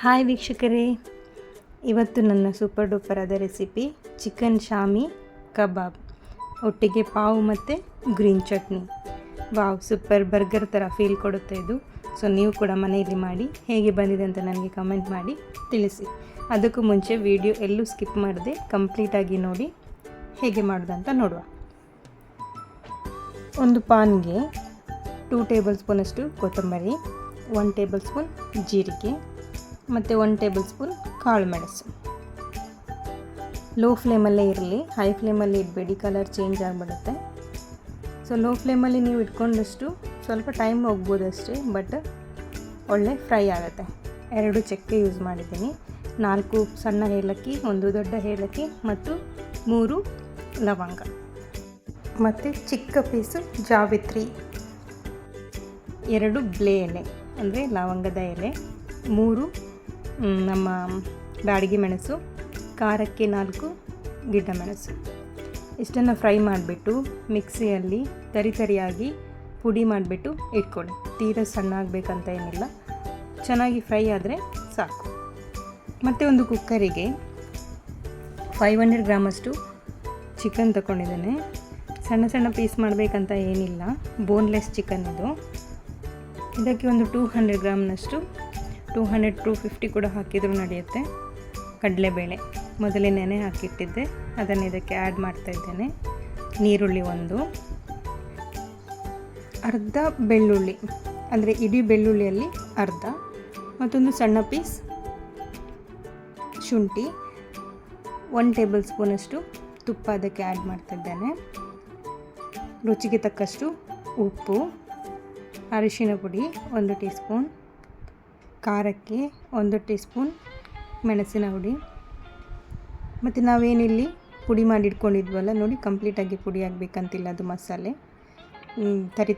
Hi ವೀಕ್ಷಕರೇ, ಇವತ್ತು ನನ್ನ ಸೂಪರ್ ಡೂಪರ್ ಆದ ರೆಸಿಪಿ ಚಿಕನ್ ಶಾಮಿ ಕಬಾಬ್ ಒಟ್ಟಿಗೆ ಪಾವು ಮತ್ತು green chutney. Wow, super burger ಥರ ಫೀಲ್ ಕೊಡುತ್ತೆ ಇದು. ಸೊ ನೀವು ಕೂಡ ಮನೆಯಲ್ಲಿ ಮಾಡಿ ಹೇಗೆ ಬಂದಿದೆ ಅಂತ ನನಗೆ ಕಮೆಂಟ್ ಮಾಡಿ ತಿಳಿಸಿ. ಅದಕ್ಕೂ ಮುಂಚೆ ವಿಡಿಯೋ ಎಲ್ಲೂ ಸ್ಕಿಪ್ ಮಾಡದೆ ಕಂಪ್ಲೀಟಾಗಿ ನೋಡಿ ಹೇಗೆ ಮಾಡೋದಂತ ನೋಡುವ. ಒಂದು ಪಾನ್ಗೆ 2 ಟೇಬಲ್ ಸ್ಪೂನಷ್ಟು ಕೊತ್ತಂಬರಿ, 1 ಟೇಬಲ್ ಸ್ಪೂನ್ ಜೀರಿಗೆ ಮತ್ತು 1 ಟೇಬಲ್ ಸ್ಪೂನ್ ಕಾಳು ಮೆಣಸು. ಲೋ ಫ್ಲೇಮಲ್ಲೇ ಇರಲಿ, ಹೈ ಫ್ಲೇಮಲ್ಲಿ ಇಡಬೇಡಿ, ಕಲರ್ ಚೇಂಜ್ ಆಗಿಬಿಡುತ್ತೆ. ಸೊ ಲೋ ಫ್ಲೇಮಲ್ಲಿ ನೀವು ಇಟ್ಕೊಂಡಷ್ಟು ಸ್ವಲ್ಪ ಟೈಮ್ ಹೋಗ್ಬೋದು ಅಷ್ಟೇ, ಬಟ್ ಒಳ್ಳೆ ಫ್ರೈ ಆಗುತ್ತೆ. 2 ಚಕ್ಕೆ ಯೂಸ್ ಮಾಡಿದ್ದೀನಿ, 4 ಸಣ್ಣ ಏಲಕ್ಕಿ, 1 ದೊಡ್ಡ ಏಲಕ್ಕಿ ಮತ್ತು 3 ಲವಂಗ ಮತ್ತು ಚಿಕ್ಕ ಪೀಸು ಜಾವಿತ್ರಿ, 2 ಬ್ಲೇ ಎಲೆ ಅಂದರೆ ಲವಂಗದ ಎಲೆ, 3 ನಮ್ಮ ಬ್ಯಾಡಗಿ ಮೆಣಸು, ಖಾರಕ್ಕೆ 4 ಗಿಡ್ಡ ಮೆಣಸು. ಇಷ್ಟನ್ನು ಫ್ರೈ ಮಾಡಿಬಿಟ್ಟು ಮಿಕ್ಸಿಯಲ್ಲಿ ತರಿಯಾಗಿ ಪುಡಿ ಮಾಡಿಬಿಟ್ಟು ಇಟ್ಕೊಳ್ಳಿ. ತೀರ ಸಣ್ಣ ಆಗಬೇಕಂತ ಏನಿಲ್ಲ, ಚೆನ್ನಾಗಿ ಫ್ರೈ ಆದರೆ ಸಾಕು. ಮತ್ತು ಒಂದು ಕುಕ್ಕರಿಗೆ 500 ಗ್ರಾಮಷ್ಟು ಚಿಕನ್ ತಗೊಂಡಿದ್ದೇನೆ. ಸಣ್ಣ ಸಣ್ಣ ಪೀಸ್ ಮಾಡಬೇಕಂತ ಏನಿಲ್ಲ, ಬೋನ್ಲೆಸ್ ಚಿಕನ್ ಇದು. ಇದಕ್ಕೆ ಒಂದು 200 ಗ್ರಾಮ್ನಷ್ಟು 200-250 ಕೂಡ ಹಾಕಿದರೂ ನಡೆಯುತ್ತೆ ಕಡಲೆಬೇಳೆ ಮೊದಲೇ ನೆನೆ ಹಾಕಿಟ್ಟಿದ್ದೆ, ಅದನ್ನು ಇದಕ್ಕೆ ಆ್ಯಡ್ ಮಾಡ್ತಾಯಿದ್ದೇನೆ. ನೀರುಳ್ಳಿ 1, ಅರ್ಧ ಬೆಳ್ಳುಳ್ಳಿ ಅಂದರೆ ಇಡೀ ಬೆಳ್ಳುಳ್ಳಿಯಲ್ಲಿ ಅರ್ಧ, ಮತ್ತೊಂದು ಸಣ್ಣ ಪೀಸ್ ಶುಂಠಿ, 1 ಟೇಬಲ್ ಸ್ಪೂನಷ್ಟು ತುಪ್ಪ ಅದಕ್ಕೆ ಆ್ಯಡ್ ಮಾಡ್ತಿದ್ದೇನೆ. ರುಚಿಗೆ ತಕ್ಕಷ್ಟು ಉಪ್ಪು, ಅರಿಶಿನ ಪುಡಿ 1 ಟೀ ಸ್ಪೂನ್, ಖಾರಕ್ಕೆ 1 ಟೀ ಸ್ಪೂನ್ ಮೆಣಸಿನ ಹುಡಿ. ಮತ್ತು ನಾವೇನಿಲ್ಲಿ ಪುಡಿ ಮಾಡಿ ಇಟ್ಕೊಂಡಿದ್ವಲ್ಲ ನೋಡಿ, ಕಂಪ್ಲೀಟಾಗಿ ಪುಡಿ ಆಗಬೇಕಂತಿಲ್ಲ, ಅದು ಮಸಾಲೆ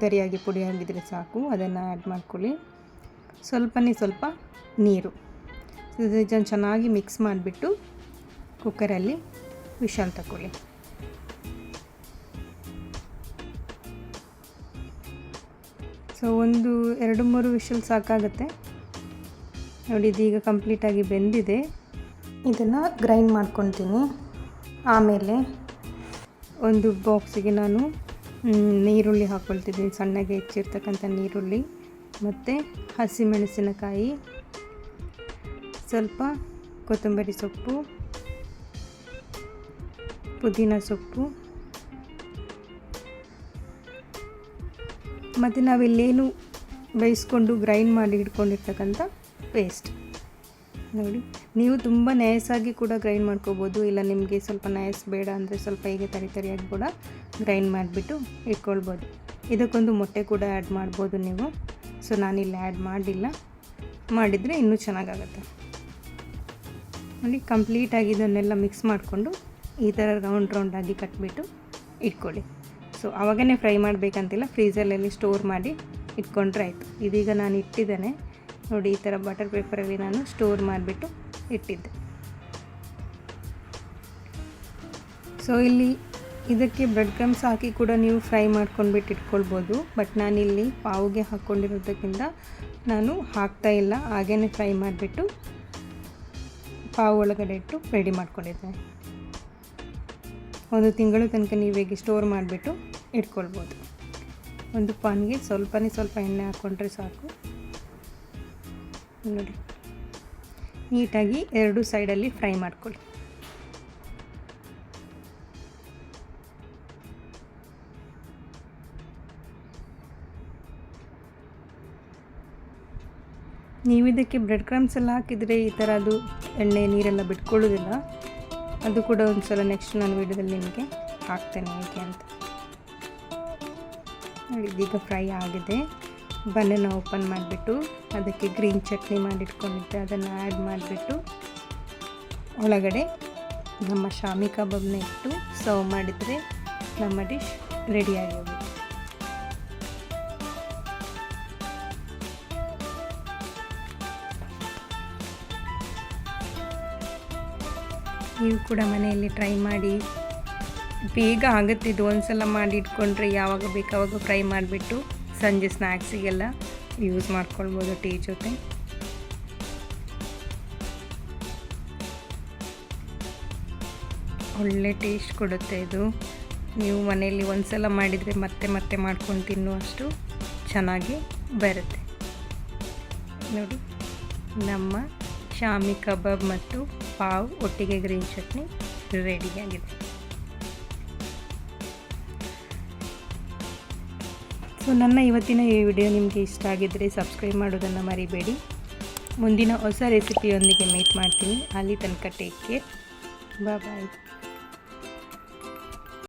ತರಿಯಾಗಿ ಪುಡಿ ಆಗಿದ್ದರೆ ಸಾಕು. ಅದನ್ನು ಆ್ಯಡ್ ಮಾಡ್ಕೊಳ್ಳಿ. ಸ್ವಲ್ಪ ನೀರು, ಇದನ್ನು ಚೆನ್ನಾಗಿ ಮಿಕ್ಸ್ ಮಾಡಿಬಿಟ್ಟು ಕುಕ್ಕರಲ್ಲಿ ವಿಶಲ್ ತಗೊಳ್ಳಿ. ಸೊ 1-2-3 ವಿಶಲ್ ಸಾಕಾಗುತ್ತೆ ನೋಡಿ. ಇದೀಗ ಕಂಪ್ಲೀಟಾಗಿ ಬೆಂದಿದೆ. ಇದನ್ನು ಗ್ರೈಂಡ್ ಮಾಡ್ಕೊತೀನಿ. ಆಮೇಲೆ ಒಂದು ಬಾಕ್ಸಿಗೆ ನಾನು ನೀರುಳ್ಳಿ ಹಾಕ್ಕೊಳ್ತಿದ್ದೀನಿ, ಸಣ್ಣಗೆ ಹೆಚ್ಚಿರ್ತಕ್ಕಂಥ ನೀರುಳ್ಳಿ, ಮತ್ತು ಹಸಿಮೆಣಸಿನಕಾಯಿ, ಸ್ವಲ್ಪ ಕೊತ್ತಂಬರಿ ಸೊಪ್ಪು, ಪುದೀನ ಸೊಪ್ಪು, ಮತ್ತು ನಾವಿಲ್ಲೇನು ಬೇಯಿಸ್ಕೊಂಡು ಗ್ರೈಂಡ್ ಮಾಡಿ ಇಟ್ಕೊಂಡಿರ್ತಕ್ಕಂಥ ಪೇಸ್ಟ್ ನೋಡಿ. ನೀವು ತುಂಬ ನಯಸಾಗಿ ಕೂಡ ಗ್ರೈಂಡ್ ಮಾಡ್ಕೋಬೋದು, ಇಲ್ಲ ನಿಮಗೆ ಸ್ವಲ್ಪ ನಯಸ್ ಬೇಡ ಅಂದರೆ ಸ್ವಲ್ಪ ಹೀಗೆ ತರಿಯಾಗಿ ಕೂಡ ಗ್ರೈಂಡ್ ಮಾಡಿಬಿಟ್ಟು ಇಟ್ಕೊಳ್ಬೋದು. ಇದಕ್ಕೊಂದು ಮೊಟ್ಟೆ ಕೂಡ ಆ್ಯಡ್ ಮಾಡ್ಬೋದು ನೀವು. ಸೊ ನಾನಿಲ್ಲಿ ಆ್ಯಡ್ ಮಾಡಿಲ್ಲ, ಮಾಡಿದರೆ ಇನ್ನೂ ಚೆನ್ನಾಗಾಗುತ್ತೆ ನೋಡಿ. ಕಂಪ್ಲೀಟಾಗಿ ಇದನ್ನೆಲ್ಲ ಮಿಕ್ಸ್ ಮಾಡಿಕೊಂಡು ಈ ಥರ ರೌಂಡಾಗಿ ಕಟ್ಬಿಟ್ಟು ಇಟ್ಕೊಳ್ಳಿ. ಸೊ ಆವಾಗನೇ ಫ್ರೈ ಮಾಡಬೇಕಂತಿಲ್ಲ, ಫ್ರೀಸರಲ್ಲಿ ಸ್ಟೋರ್ ಮಾಡಿ ಇಟ್ಕೊಂಡ್ರೆ ಆಯಿತು. ಇದೀಗ ನಾನು ಇಟ್ಟಿದ್ದೇನೆ ನೋಡಿ, ಈ ಥರ ಬಟರ್ ಪೇಪರಲ್ಲಿ ನಾನು ಸ್ಟೋರ್ ಮಾಡಿಬಿಟ್ಟು ಇಟ್ಟಿದ್ದೆ. ಸೊ ಇಲ್ಲಿ ಇದಕ್ಕೆ ಬ್ರೆಡ್ ಕ್ರಮ್ಸ್ ಹಾಕಿ ಕೂಡ ನೀವು ಫ್ರೈ ಮಾಡ್ಕೊಂಡ್ಬಿಟ್ಟು ಇಟ್ಕೊಳ್ಬೋದು, ಬಟ್ ನಾನಿಲ್ಲಿ ಪಾವುಗೆ ಹಾಕ್ಕೊಂಡಿರೋದಕ್ಕಿಂತ ನಾನು ಹಾಕ್ತಾಯಿಲ್ಲ, ಹಾಗೇ ಫ್ರೈ ಮಾಡಿಬಿಟ್ಟು ಪಾವು ಒಳಗಡೆ ಇಟ್ಟು ರೆಡಿ ಮಾಡ್ಕೊಂಡಿದ್ದೇನೆ. 1 ತಿಂಗಳು ತನಕ ನೀವು ಹೇಗೆ ಸ್ಟೋರ್ ಮಾಡಿಬಿಟ್ಟು ಇಟ್ಕೊಳ್ಬೋದು. ಒಂದು ಪಾನ್ಗೆ ಸ್ವಲ್ಪ ಎಣ್ಣೆ ಹಾಕ್ಕೊಂಡ್ರೆ ಸಾಕು ನೋಡಿ. ನೀಟಾಗಿ 2 ಸೈಡಲ್ಲಿ ಫ್ರೈ ಮಾಡ್ಕೊಳ್ಳಿ. ನೀವು ಇದಕ್ಕೆ ಬ್ರೆಡ್ ಕ್ರಮ್ಸ್ ಎಲ್ಲ ಹಾಕಿದರೆ ಈ ಥರ ಅದು ಎಣ್ಣೆ ನೀರೆಲ್ಲ ಬಿಟ್ಕೊಳ್ಳೋದಿಲ್ಲ. ಅದು ಕೂಡ ಒಂದು ಸಲ ನೆಕ್ಸ್ಟ್ ನಾನು ವಿಡಿಯೋದಲ್ಲಿ ನಿಮಗೆ ಹಾಕ್ತೇನೆ ಹೇಗೆ ಅಂತ ನೋಡಿ. ಇದೀಗ ಫ್ರೈ ಆಗಿದೆ. ಬನ್ನನ್ನು ಓಪನ್ ಮಾಡಿಬಿಟ್ಟು ಅದಕ್ಕೆ ಗ್ರೀನ್ ಚಟ್ನಿ ಮಾಡಿಟ್ಕೊಂಡಿದ್ದೆ, ಅದನ್ನು ಆ್ಯಡ್ ಮಾಡಿಬಿಟ್ಟು ಒಳಗಡೆ ನಮ್ಮ ಶಾಮಿ ಕಬಾಬ್ನ ಇಟ್ಟು ಸರ್ವ್ ಮಾಡಿದರೆ ನಮ್ಮ ಡಿಶ್ ರೆಡಿಯಾಗಿ ಹೋಗುತ್ತೆ. ನೀವು ಕೂಡ ಮನೆಯಲ್ಲಿ ಟ್ರೈ ಮಾಡಿ, ಬೇಗ ಆಗುತ್ತೆ ಇದು. ಒಂದು ಸಲ ಮಾಡಿ ಇಟ್ಕೊಂಡ್ರೆ ಯಾವಾಗ ಬೇಕು ಆವಾಗ ಫ್ರೈ ಮಾಡಿಬಿಟ್ಟು ಸಂಜೆ ಸ್ನ್ಯಾಕ್ಸಿಗೆಲ್ಲ ಯೂಸ್ ಮಾಡ್ಕೊಳ್ಬೋದು ಟೀ ಜೊತೆ. ಒಳ್ಳೆ ಟೇಸ್ಟ್ ಕೊಡುತ್ತೆ ಇದು. ನೀವು ಮನೆಯಲ್ಲಿ ಒಂದು ಸಲ ಮಾಡಿದರೆ ಮತ್ತೆ ಮತ್ತೆ ಮಾಡ್ಕೊಂಡು ತಿನ್ನುವಷ್ಟು ಚೆನ್ನಾಗಿ ಬರುತ್ತೆ. ನೋಡಿ, ನಮ್ಮ ಶಾಮಿ ಕಬಾಬ್ ಮತ್ತು ಪಾವ್ ಒಟ್ಟಿಗೆ ಗ್ರೀನ್ ಚಟ್ನಿ ರೆಡಿಯಾಗಿದೆ. ಸೊ ನನ್ನ ಇವತ್ತಿನ ಈ ವಿಡಿಯೋ ನಿಮಗೆ ಇಷ್ಟ ಆಗಿದ್ದರೆ ಸಬ್ಸ್ಕ್ರೈಬ್ ಮಾಡೋದನ್ನು ಮರಿಬೇಡಿ. ಮುಂದಿನ ಹೊಸ ರೆಸಿಪಿಯೊಂದಿಗೆ ಮೀಟ್ ಮಾಡ್ತೀನಿ. ಅಲ್ಲಿ ತನಕ ಟೇಕ್ ಕೇರ್. ಬಾಯ್.